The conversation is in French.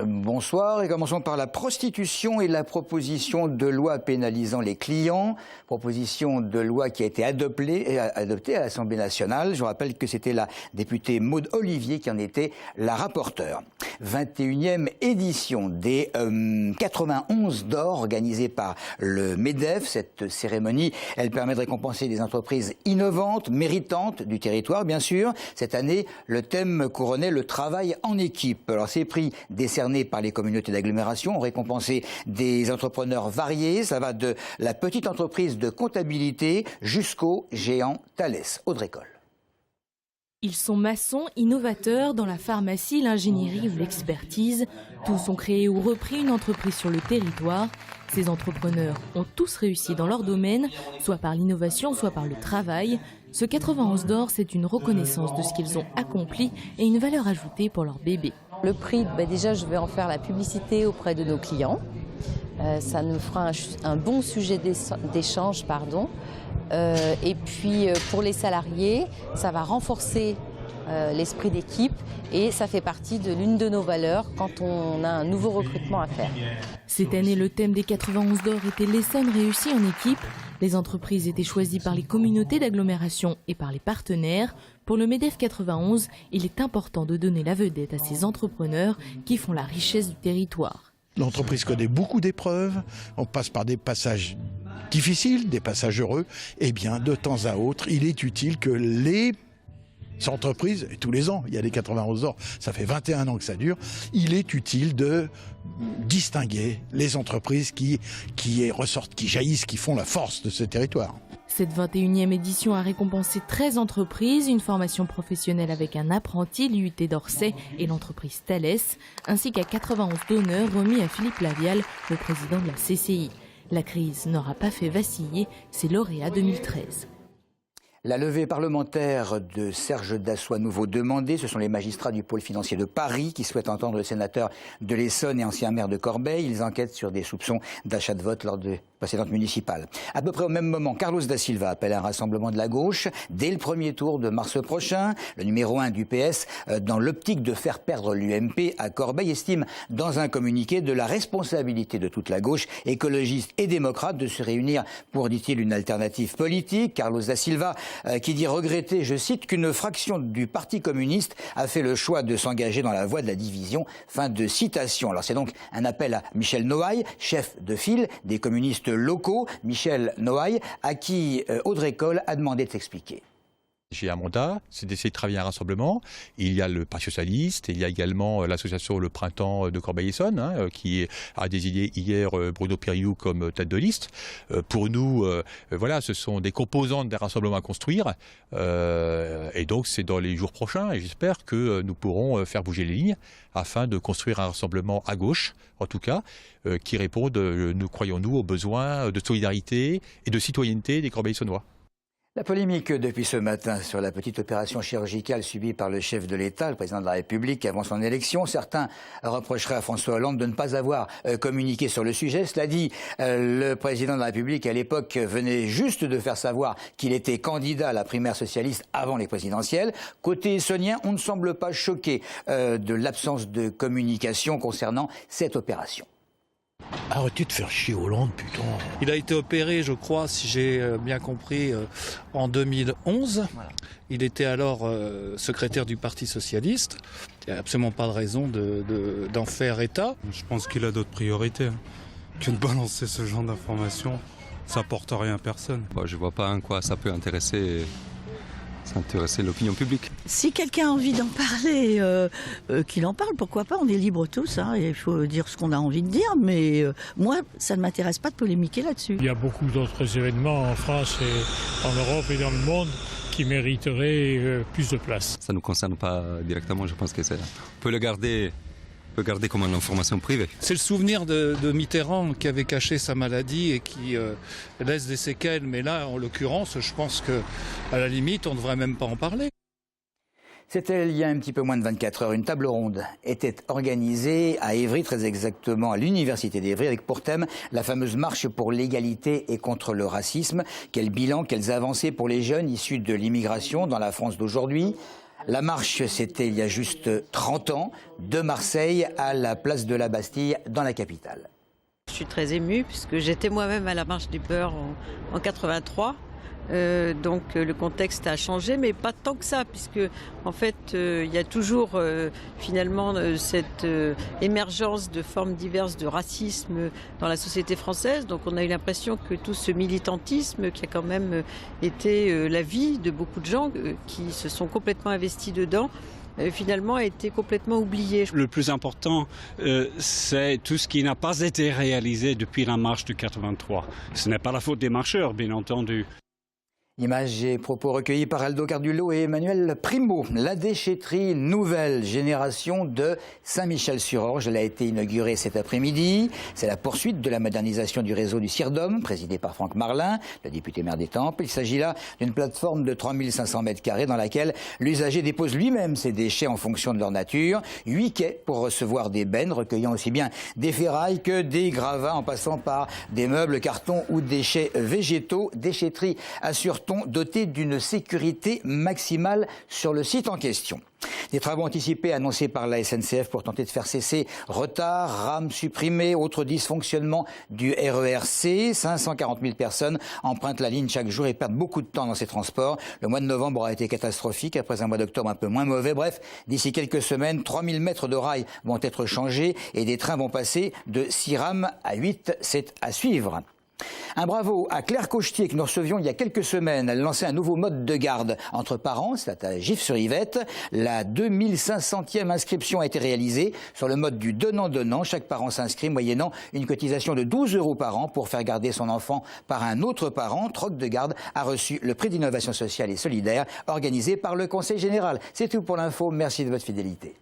Bonsoir et commençons par la prostitution et la proposition de loi pénalisant les clients. Proposition de loi qui a été adoptée à l'Assemblée nationale. Je vous rappelle que c'était la députée Maude Olivier qui en était la rapporteure. 21e édition des 91 d'or organisée par le MEDEF. Cette cérémonie, elle permet de récompenser des entreprises innovantes, méritantes du territoire, bien sûr. Cette année, le thème couronnait le travail en équipe. Alors, ces prix décernés par les communautés d'agglomération ont récompensé des entrepreneurs variés. Ça va de la petite entreprise de comptabilité jusqu'au géant Thales. Audrey Coll. Ils sont maçons, innovateurs dans la pharmacie, l'ingénierie ou l'expertise. Tous ont créé ou repris une entreprise sur le territoire. Ces entrepreneurs ont tous réussi dans leur domaine, soit par l'innovation, soit par le travail. Ce 91 d'or, c'est une reconnaissance de ce qu'ils ont accompli et une valeur ajoutée pour leur bébé. Le prix, déjà je vais en faire la publicité auprès de nos clients. Ça nous fera un bon sujet d'échange, et puis pour les salariés, ça va renforcer l'esprit d'équipe et ça fait partie de l'une de nos valeurs quand on a un nouveau recrutement à faire. Cette année, le thème des 91 d'or était l'Essonne réussi en équipe. Les entreprises étaient choisies par les communautés d'agglomération et par les partenaires. Pour le MEDEF 91, il est important de donner la vedette à ces entrepreneurs qui font la richesse du territoire. L'entreprise connaît beaucoup d'épreuves, on passe par des passages difficiles, des passages heureux. Eh bien, de temps à autre, il est utile que les entreprises, et tous les ans, il y a les 91 d'or, ça fait 21 ans que ça dure, il est utile de distinguer les entreprises qui ressortent, qui jaillissent, qui font la force de ce territoire. Cette 21e édition a récompensé 13 entreprises, une formation professionnelle avec un apprenti, l'IUT d'Orsay et l'entreprise Thales, ainsi qu'à 91 d'honneur remis à Philippe Lavial, le président de la CCI. La crise n'aura pas fait vaciller ses lauréats 2013. La levée parlementaire de Serge Dassault à nouveau demandée. Ce sont les magistrats du pôle financier de Paris qui souhaitent entendre le sénateur de l'Essonne et ancien maire de Corbeil. Ils enquêtent sur des soupçons d'achat de vote lors de précédentes municipales. À peu près au même moment, Carlos da Silva appelle à un rassemblement de la gauche dès le premier tour de mars prochain. Le numéro 1 du PS, dans l'optique de faire perdre l'UMP à Corbeil, estime dans un communiqué de la responsabilité de toute la gauche, écologiste et démocrate, de se réunir pour, dit-il, une alternative politique. Carlos da Silva qui dit regretter, je cite, qu'une fraction du Parti communiste a fait le choix de s'engager dans la voie de la division. Fin de citation. Alors c'est donc un appel à Michel Noailles, chef de file des communistes locaux. Michel Noailles, à qui Audrey Coll a demandé de s'expliquer. J'ai un mandat, c'est d'essayer de travailler un rassemblement. Il y a le Parti socialiste, il y a également l'association Le Printemps de Corbeil-Essonnes, qui a désigné hier Bruno Piriou comme tête de liste. Pour nous, voilà, ce sont des composantes d'un rassemblement à construire. Et donc c'est dans les jours prochains, et j'espère que nous pourrons faire bouger les lignes afin de construire un rassemblement à gauche, en tout cas, qui réponde, nous croyons-nous, aux besoins de solidarité et de citoyenneté des Corbeil-Essonnois. La polémique depuis ce matin sur la petite opération chirurgicale subie par le chef de l'État, le président de la République, avant son élection. Certains reprocheraient à François Hollande de ne pas avoir communiqué sur le sujet. Cela dit, le président de la République, à l'époque, venait juste de faire savoir qu'il était candidat à la primaire socialiste avant les présidentielles. Côté essonnien, on ne semble pas choqué de l'absence de communication concernant cette opération. Arrêtez de faire chier Hollande, putain. Il a été opéré, je crois, si j'ai bien compris, en 2011. Voilà. Il était alors secrétaire du Parti socialiste. Il n'y a absolument pas de raison d'en faire état. Je pense qu'il a d'autres priorités que de balancer ce genre d'informations. Ça n'apporte rien à personne. Je ne vois pas en quoi ça peut intéresser l'opinion publique. Si quelqu'un a envie d'en parler, qu'il en parle, pourquoi pas, on est libres tous, et il faut dire ce qu'on a envie de dire, mais moi, ça ne m'intéresse pas de polémiquer là-dessus. Il y a beaucoup d'autres événements en France et en Europe et dans le monde qui mériteraient plus de place. Ça ne nous concerne pas directement, je pense que on peut le garder comme une information privée. C'est le souvenir de Mitterrand qui avait caché sa maladie et qui laisse des séquelles. Mais là, en l'occurrence, je pense qu'à la limite, on ne devrait même pas en parler. C'était il y a un petit peu moins de 24 heures. Une table ronde était organisée à Évry, très exactement à l'université d'Évry, avec pour thème la fameuse marche pour l'égalité et contre le racisme. Quel bilan, quelles avancées pour les jeunes issus de l'immigration dans la France d'aujourd'hui? La marche, c'était il y a juste 30 ans, de Marseille à la place de la Bastille, dans la capitale. Je suis très émue puisque j'étais moi-même à la marche du beurre en 83. Donc le contexte a changé, mais pas tant que ça, puisque en fait il y a toujours finalement cette émergence de formes diverses de racisme dans la société française. Donc on a eu l'impression que tout ce militantisme qui a quand même été la vie de beaucoup de gens qui se sont complètement investis dedans, finalement a été complètement oublié. Le plus important, c'est tout ce qui n'a pas été réalisé depuis la marche du 83. Ce n'est pas la faute des marcheurs, bien entendu. Images et propos recueillis par Aldo Cardulo et Emmanuel Primo. La déchetterie nouvelle génération de Saint-Michel-sur-Orge, elle a été inaugurée cet après-midi. C'est la poursuite de la modernisation du réseau du Sirdom, présidé par Franck Marlin, le député maire d'Étampes. Il s'agit là d'une plateforme de 3500 mètres carrés dans laquelle l'usager dépose lui-même ses déchets en fonction de leur nature. 8 quais pour recevoir des bennes recueillant aussi bien des ferrailles que des gravats en passant par des meubles, cartons ou déchets végétaux. Déchetterie assure doté d'une sécurité maximale sur le site en question. Des travaux anticipés annoncés par la SNCF pour tenter de faire cesser retards, rames supprimées, autres dysfonctionnements du RERC. 540 000 personnes empruntent la ligne chaque jour et perdent beaucoup de temps dans ces transports. Le mois de novembre aura été catastrophique après un mois d'octobre un peu moins mauvais. Bref, d'ici quelques semaines, 3000 mètres de rails vont être changés et des trains vont passer de 6 rames à 8. C'est à suivre. Un bravo à Claire Cochetier que nous recevions il y a quelques semaines. Elle lançait un nouveau mode de garde entre parents, c'est à Gif-sur-Yvette. La 2500e inscription a été réalisée sur le mode du donnant-donnant. Chaque parent s'inscrit moyennant une cotisation de 12 € par an pour faire garder son enfant par un autre parent. Troc de garde a reçu le prix d'innovation sociale et solidaire organisé par le Conseil général. C'est tout pour l'info. Merci de votre fidélité.